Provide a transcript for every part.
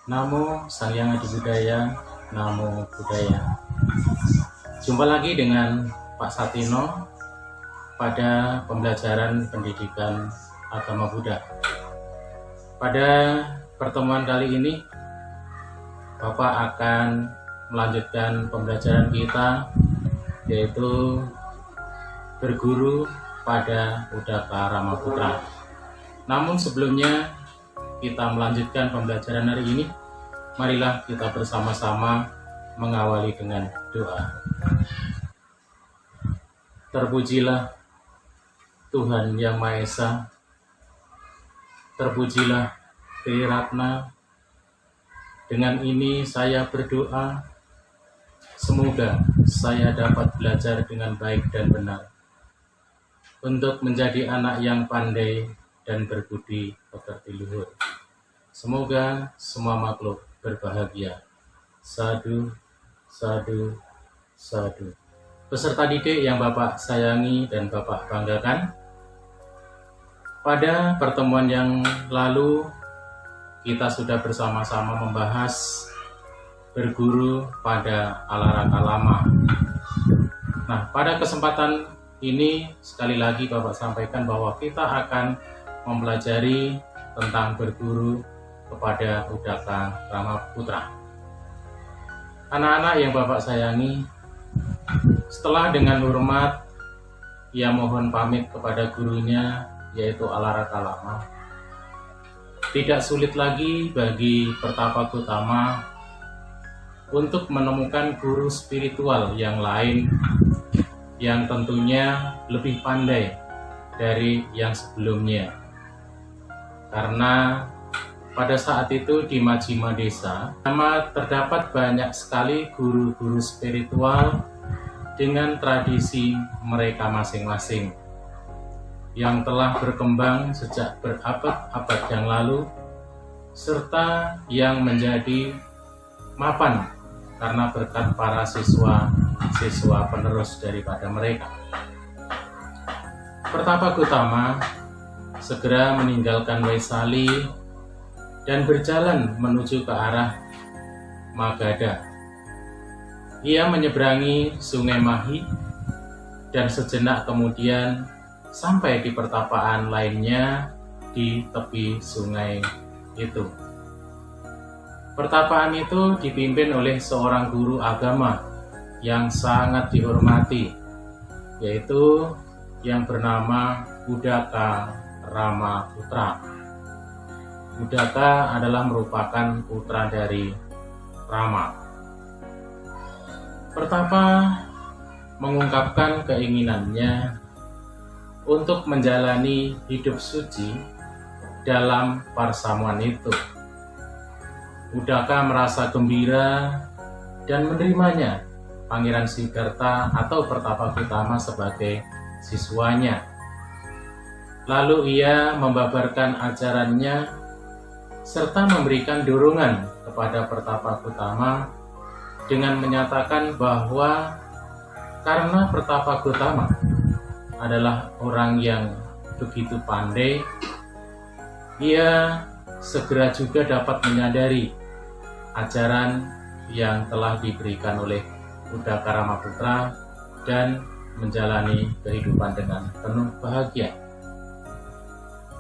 Namo Sang Hyang Adi Budaya, Namo Buddhaya. Jumpa lagi dengan Pak Satino pada pembelajaran pendidikan agama Buddha. Pada pertemuan kali ini, Bapak akan melanjutkan pembelajaran kita, yaitu berguru pada Uddaka Ramaputra. Namun sebelumnya kita melanjutkan pembelajaran hari ini, marilah kita bersama-sama mengawali dengan doa. Terpujilah Tuhan Yang Maha Esa, terpujilah Triratna. Dengan ini saya berdoa, semoga saya dapat belajar dengan baik dan benar, untuk menjadi anak yang pandai dan berbudi pekerti luhur. Semoga semua makhluk berbahagia. Sadu, sadu, sadu. Peserta didik yang Bapak sayangi dan Bapak banggakan, pada pertemuan yang lalu kita sudah bersama-sama membahas berguru pada Alaraka Lama. Nah, pada kesempatan ini sekali lagi Bapak sampaikan bahwa kita akan mempelajari tentang berguru kepada Uddaka Ramaputra. Anak-anak yang Bapak sayangi, setelah dengan hormat ia mohon pamit kepada gurunya, yaitu Alaraka Lama. Tidak sulit lagi bagi Pertapa Gautama untuk menemukan guru spiritual yang lain yang tentunya lebih pandai dari yang sebelumnya. Karena pada saat itu di Majjhima Desa terdapat banyak sekali guru-guru spiritual dengan tradisi mereka masing-masing yang telah berkembang sejak berabad-abad yang lalu, serta yang menjadi mapan karena berkat para siswa penerus daripada mereka. Pertapa Gautama segera meninggalkan Waisali dan berjalan menuju ke arah Magadha. Ia menyeberangi Sungai Mahi dan sejenak kemudian sampai di pertapaan lainnya di tepi sungai itu. Pertapaan itu dipimpin oleh seorang guru agama yang sangat dihormati, yaitu yang bernama Uddaka Ramaputra. Uddaka adalah merupakan putra dari Rama. Pertapa mengungkapkan keinginannya untuk menjalani hidup suci dalam parsamuan itu. Uddaka merasa gembira dan menerimanya Pangeran Siddhartha atau Pertapa Gautama sebagai siswanya. Lalu ia membabarkan ajarannya serta memberikan dorongan kepada Pertapa Gautama dengan menyatakan bahwa karena Pertapa Gautama adalah orang yang begitu pandai, ia segera juga dapat menyadari ajaran yang telah diberikan oleh Uddaka Ramaputra dan menjalani kehidupan dengan penuh bahagia.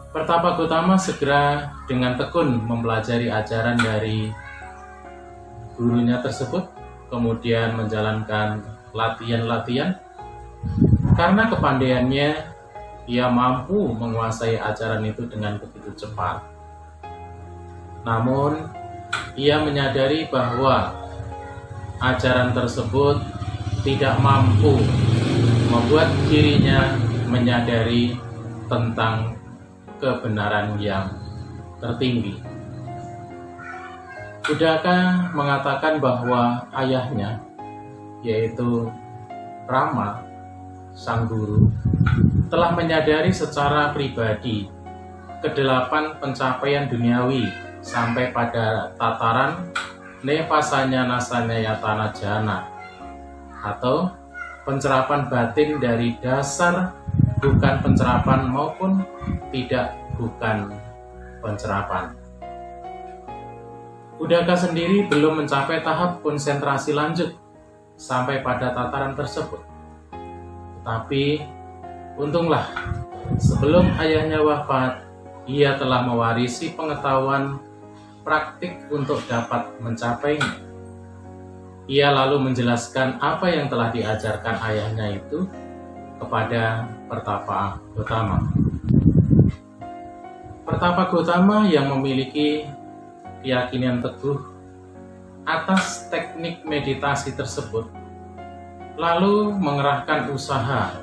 Pertapa Gautama segera dengan tekun mempelajari ajaran dari gurunya tersebut, kemudian menjalankan latihan-latihan. Karena kepandaiannya, ia mampu menguasai ajaran itu dengan begitu cepat. Namun, ia menyadari bahwa ajaran tersebut tidak mampu membuat dirinya menyadari tentang kebenaran yang tertinggi. Uddaka mengatakan bahwa ayahnya, yaitu Rama, sang guru, telah menyadari secara pribadi kedelapan pencapaian duniawi sampai pada tataran Nepasanya Nasanayatana Jana, atau pencerapan batin dari dasar bukan pencerapan maupun tidak bukan pencerapan. Udaka sendiri belum mencapai tahap konsentrasi lanjut sampai pada tataran tersebut. Tetapi untunglah sebelum ayahnya wafat, ia telah mewarisi pengetahuan praktik untuk dapat mencapainya. Ia lalu menjelaskan apa yang telah diajarkan ayahnya itu kepada Pertapa Gotama. Pertapa Gotama yang memiliki keyakinan teguh atas teknik meditasi tersebut, lalu mengerahkan usaha,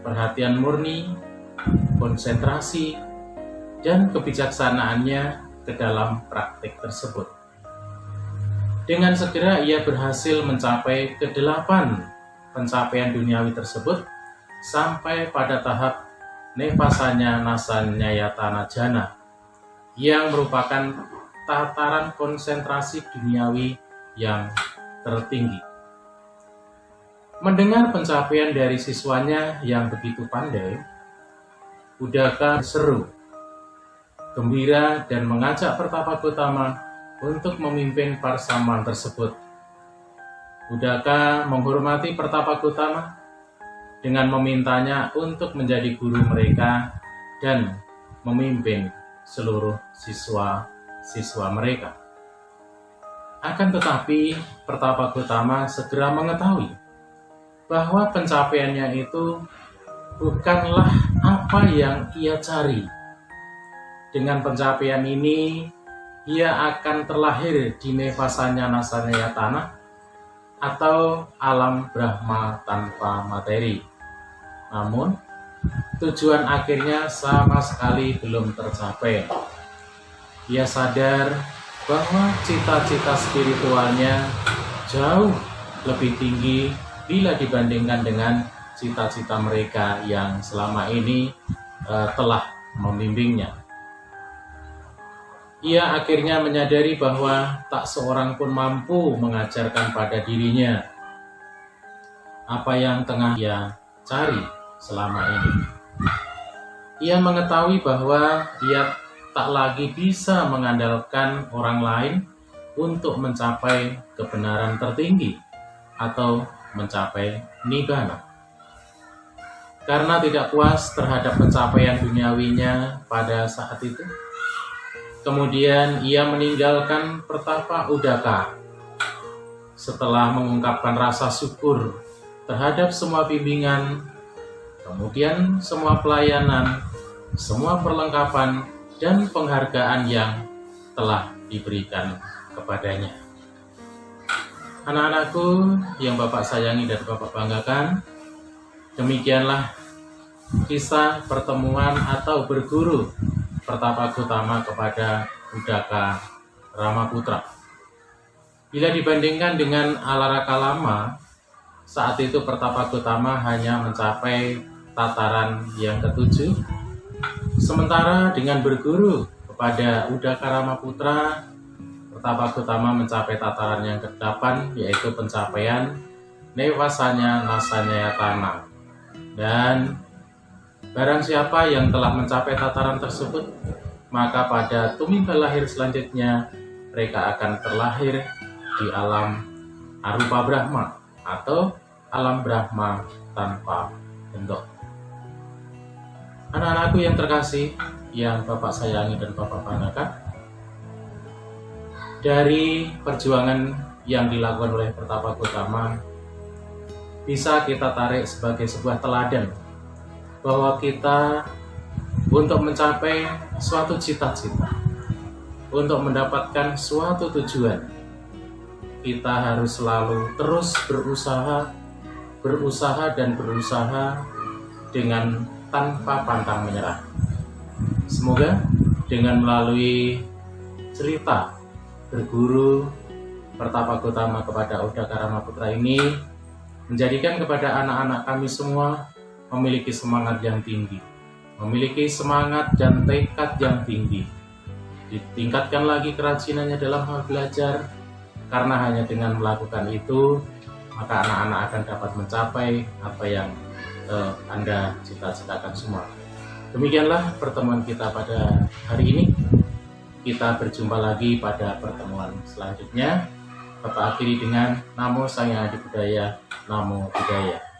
perhatian murni, konsentrasi, dan kebijaksanaannya ke dalam praktik tersebut. Dengan segera ia berhasil mencapai ke-8 pencapaian duniawi tersebut sampai pada tahap Nevasanya Nasanyayatana Jana, yang merupakan tataran konsentrasi duniawi yang tertinggi. Mendengar pencapaian dari siswanya yang begitu pandai, Udaka seru, gembira, dan mengajak Pertapa Gotama untuk memimpin parsaman tersebut. Udaka menghormati Pertapa Gotama dengan memintanya untuk menjadi guru mereka dan memimpin seluruh siswa mereka. Akan tetapi, Pertapa Gotama segera mengetahui bahwa pencapaiannya itu bukanlah apa yang ia cari. Dengan pencapaian ini, ia akan terlahir di Nevasanya Nasanyayatana atau alam Brahma tanpa materi. Namun, tujuan akhirnya sama sekali belum tercapai. Ia sadar bahwa cita-cita spiritualnya jauh lebih tinggi bila dibandingkan dengan cita-cita mereka yang selama ini telah membimbingnya. Ia akhirnya menyadari bahwa tak seorang pun mampu mengajarkan pada dirinya apa yang tengah ia cari selama ini. Ia mengetahui bahwa ia tak lagi bisa mengandalkan orang lain untuk mencapai kebenaran tertinggi atau mencapai nibbana. Karena tidak puas terhadap pencapaian duniawinya pada saat itu, kemudian ia meninggalkan Pertapa Udaka. Setelah mengungkapkan rasa syukur terhadap semua bimbingan, kemudian semua pelayanan, semua perlengkapan, dan penghargaan yang telah diberikan kepadanya. Anak-anakku yang Bapak sayangi dan Bapak banggakan, demikianlah kisah pertemuan atau berguru Pertapa Gotama kepada Udaka Ramaputra. Bila dibandingkan dengan Alaraka lama, saat itu Pertapa Gotama hanya mencapai tataran yang ke-7, sementara dengan berguru kepada Udaka Ramaputra, Pertapa Gotama mencapai tataran yang ke-8, yaitu pencapaian Nevasanya Nasanyayatana. Dan barang siapa yang telah mencapai tataran tersebut, maka pada tumimba lahir selanjutnya mereka akan terlahir di alam arupa Brahma atau alam Brahma tanpa bentuk. Anak-anakku yang terkasih, yang Bapak sayangi dan Bapak banggakan, dari perjuangan yang dilakukan oleh Pertapa Gotama bisa kita tarik sebagai sebuah teladan bahwa kita untuk mencapai suatu cita-cita, untuk mendapatkan suatu tujuan, kita harus selalu terus berusaha dengan tanpa pantang menyerah. Semoga dengan melalui cerita berguru Pertapa Gotama kepada Udaka Ramaputra ini menjadikan kepada anak-anak kami semua memiliki semangat yang tinggi, memiliki semangat dan tekad yang tinggi. Ditingkatkan lagi kerajinannya dalam hal belajar, karena hanya dengan melakukan itu maka anak-anak akan dapat mencapai apa yang Anda cita-citakan semua. Demikianlah pertemuan kita pada hari ini. Kita berjumpa lagi pada pertemuan selanjutnya. Bapak akhiri dengan Namo Sang Hyang Adi Budaya, Namo Buddhaya.